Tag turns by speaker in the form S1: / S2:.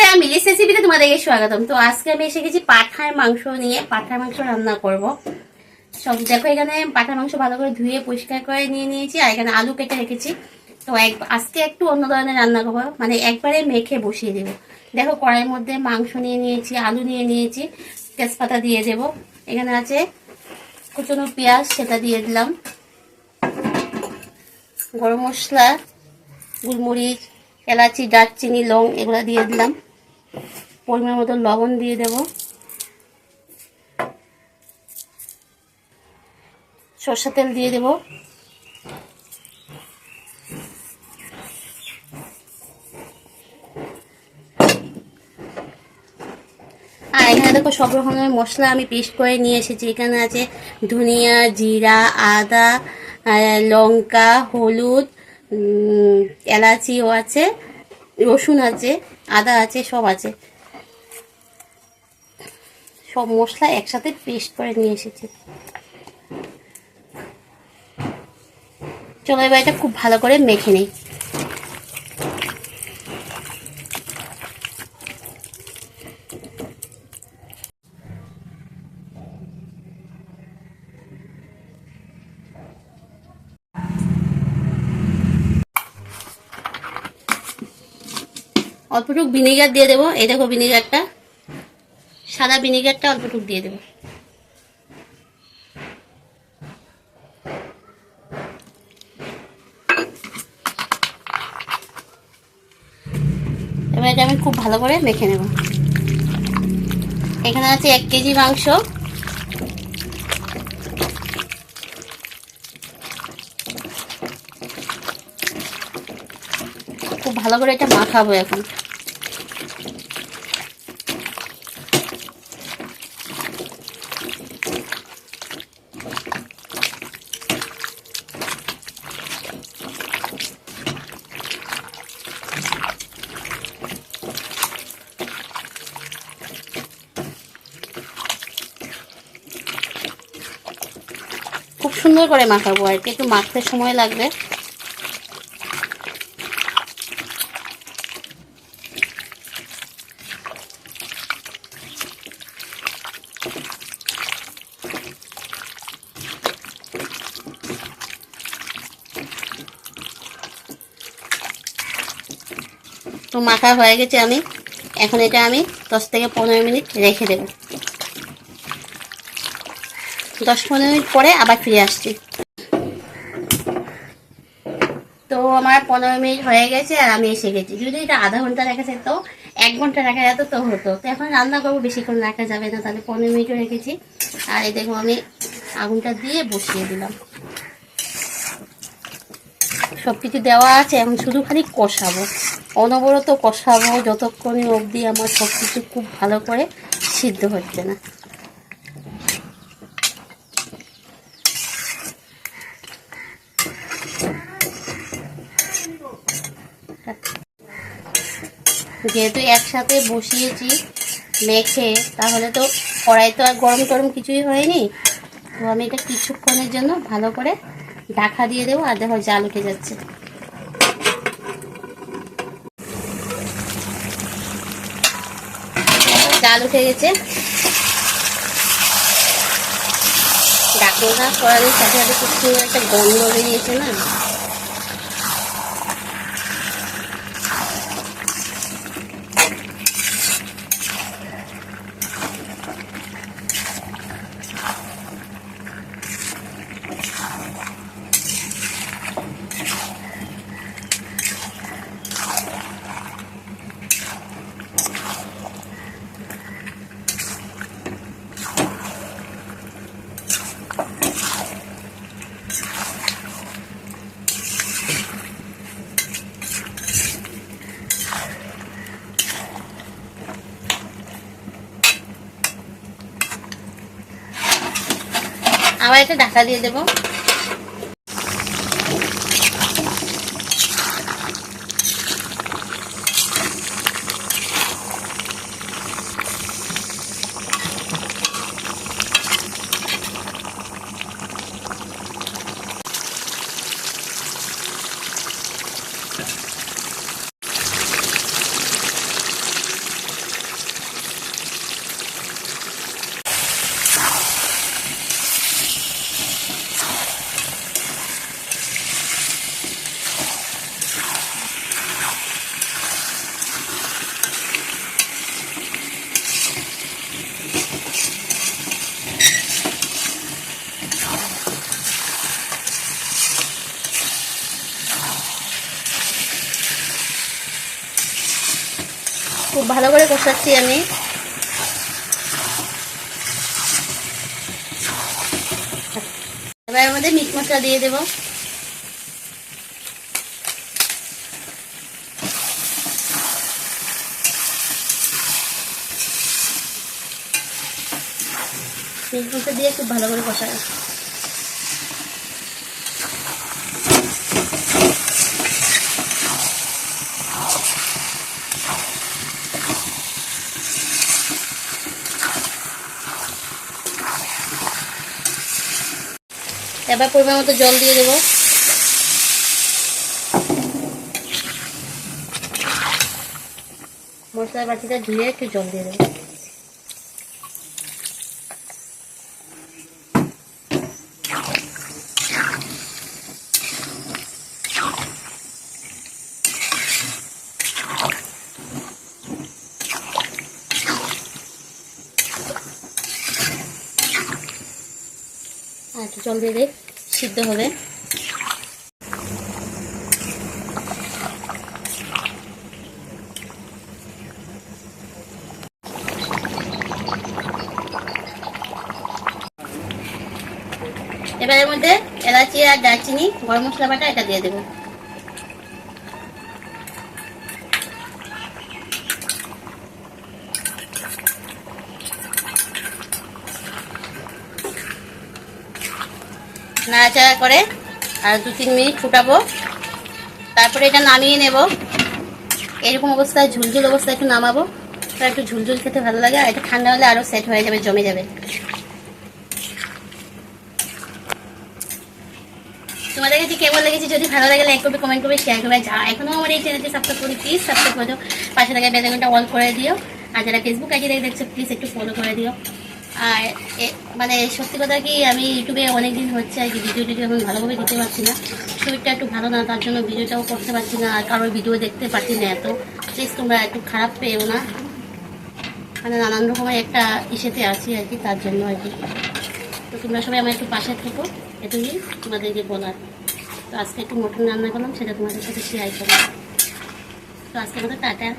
S1: বন্ধুরা, মিলিস রেসিপিতে তোমাদেরকে স্বাগতম। তো আজকে আমি এসে গেছি পাঠার মাংস নিয়ে। পাঠার মাংস রান্না করব। সব দেখো, এখানে পাঠার মাংস ভালো করে ধুয়ে পরিষ্কার করে নিয়ে নিয়েছি, আর এখানে আলু কেটে রেখেছি। তো আজকে একটু অন্য ধরনের রান্না করবো, মানে একবারে মেখে বসিয়ে দেবো। দেখো, কড়াইয়ের মধ্যে মাংস নিয়ে নিয়েছি, আলু নিয়ে নিয়েছি, তেজপাতা দিয়ে দেবো। এখানে আছে কুচনো পেঁয়াজ, সেটা দিয়ে দিলাম। গরম মশলা, গোলমরিচ, এলাচি, দারচিনি, লং এগুলো দিয়ে দিলাম। পরিমাণ মতো লবণ দিয়ে দেব। সরষের তেল দিয়ে দেব। আর এখানে দেখো, সব রকমের মশলা আমি পেস্ট করে নিয়ে এসেছি। এখানে আছে ধনিয়া, জিরা, আদা, লঙ্কা, হলুদ, এলাচিও আছে, রসুন আছে, আদা আছে, সব আছে। সব মশলা একসাথে পেস্ট করে নিয়ে এসেছি। চলো এবার এটা খুব ভালো করে মেখে নেই। অল্পটুক ভিনেগার দিয়ে দেবো। এই দেখো ভিনেগারটা, সাদা ভিনেগারটা অল্পটুক দিয়ে দেবো। এবার এটা আমি খুব ভালো করে মেখে নেব। এখানে আছে 1 কেজি মাংস। খুব ভালো করে এটা মাখাবো এখন। খুব সুন্দর করে মাখাবো, আর কি একটু মাখতে সময় লাগবে। তো মাখা হয়ে গেছে। এখন এটা আমি 10 থেকে 15 মিনিট রেখে দেব। 10-15 মিনিট পরে আবার ফিরে আসছি। তো আমার 15 মিনিট হয়ে গেছে, আর আমি এসে গেছি। যদি এটা আধা ঘন্টা রাখা যেত, 1 ঘন্টা রাখা যেত তো হতো। তো এখন রান্না করবো, বেশিক্ষণ রাখা যাবে না, তাহলে 15 মিনিটও রেখেছি। আর এই দেখো, আমি আগুনটা দিয়ে বসিয়ে দিলাম। সব কিছু দেওয়া আছে, এখন শুধু খালি কষাবো, অনবরত কষাবো যতক্ষণ অবধি আমার সব কিছু খুব ভালো করে সিদ্ধ হচ্ছে না। যেহেতু একসাথে বসিয়েছি মেখে, তাহলে তো কড়াই তো আর গরম টরম কিছুই হয়নি। তো আমি এটা কিছুক্ষণের জন্য ভালো করে ঢাকা দিয়ে দেবো। আর দেখো, জাল উঠে যাচ্ছে। জাল উঠে গেছে। ঢাকনা করানোর সাথে সাথে খুব সুন্দর একটা গন্ধ বেরিয়েছে না। আবার এটা ঢাকা দিয়ে দেবো। খুব ভালো করে কষাচ্ছি আমি। এবার এর মধ্যে মিট মশলা দিয়ে দেবো। মিট মশলা দিয়ে খুব ভালো করে কষাই। এবার পরিমাণ মতো জল দিয়ে দেবো। মশলার বাটিটা ধুয়ে একটু জল দিয়ে দেবো। আর একটু জল দিয়ে দিই, সিদ্ধ হবে। এবার এর মধ্যে এলাচি আর দারচিনি, গরম মশলা বাটা এটা দিয়ে দেবো। নাড়াচাড়া করে আর 2-3 মিনিট ফুটাবো, তারপরে এটা নামিয়ে নেব। এরকম অবস্থায় ঝুলঝুল অবস্থায় একটু নামাবো, তার একটু ঝুলঝুল খেতে ভালো লাগে। আর এটা ঠান্ডা হলে আরো সেট হয়ে যাবে, জমে যাবে। তোমাদের কাছে কেমন লেগেছে? যদি ভালো লাগে লাইক করবে, কমেন্ট করবে, শেয়ার করবে। যা এখনো আমার এই চ্যানেলটি সাবস্ক্রাইব করি প্লিজ সাবস্ক্রাইব করে দিও, পাশে থাকা বেল আইকনটা অল করে দিও। আর যারা ফেসবুক আইডি দেখছো প্লিজ একটু ফলো করে দিও। আর মানে সত্যি কথা কি, আমি ইউটিউবে অনেক দিন হচ্ছে আর কি ভিডিও টিডিও এখন ভালোভাবে দিতে পারছি না, শরীরটা একটু ভালো না, তার জন্য ভিডিওটাও করতে পারছি না, আর কারোর ভিডিও দেখতে পারছি না। এত প্লিজ তোমরা একটু খারাপ পেও না, মানে নানান রকমের একটা ইসেতে আছি আর কি, তার জন্য আর কি। তো তোমরা সবাই আমার একটু পাশে থেকো, এটুকুই তোমাদেরকে বলার। তো আজকে একটু মটন রান্না করলাম, সেটা তোমাদের সাথে শেয়ার করলাম। তো আজকে আমাদের টাটা।